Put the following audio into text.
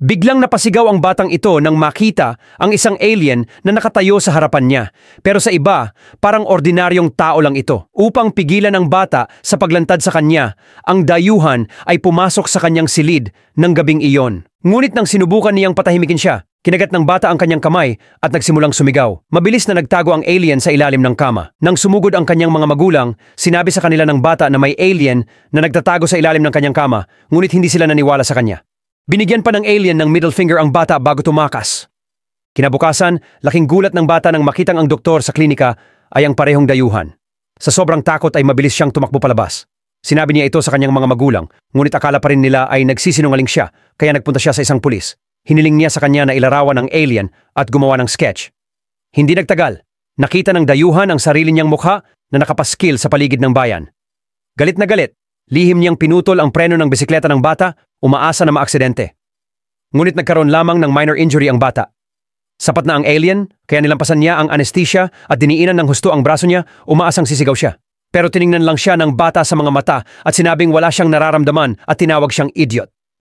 Biglang napasigaw ang batang ito nang makita ang isang alien na nakatayo sa harapan niya. Pero sa iba, parang ordinaryong tao lang ito. Upang pigilan ang bata sa paglantad sa kanya, ang dayuhan ay pumasok sa kanyang silid ng gabing iyon. Ngunit nang sinubukan niyang patahimikin siya, kinagat ng bata ang kanyang kamay at nagsimulang sumigaw. Mabilis na nagtago ang alien sa ilalim ng kama. Nang sumugod ang kanyang mga magulang, sinabi sa kanila ng bata na may alien na nagtatago sa ilalim ng kanyang kama, ngunit hindi sila naniwala sa kanya. Binigyan pa ng alien ng middle finger ang bata bago tumakas. Kinabukasan, laking gulat ng bata nang makitang ang doktor sa klinika ay ang parehong dayuhan. Sa sobrang takot ay mabilis siyang tumakbo palabas. Sinabi niya ito sa kanyang mga magulang, ngunit akala pa rin nila ay nagsisinungaling siya, kaya nagpunta siya sa isang pulis. Hiniling niya sa kanya na ilarawan ang alien at gumawa ng sketch. Hindi nagtagal, nakita ng dayuhan ang sarili niyang mukha na nakapaskil sa paligid ng bayan. Galit na galit, lihim niyang pinutol ang preno ng bisikleta ng bata, umaasa na maaksidente. Ngunit nagkaroon lamang ng minor injury ang bata. Sapat na ang alien, kaya nilampasan niya ang anesthesia at diniinan ng husto ang braso niya, umaasang sisigaw siya. Pero tiningnan lang siya ng bata sa mga mata at sinabing wala siyang nararamdaman at tinawag siyang idiot.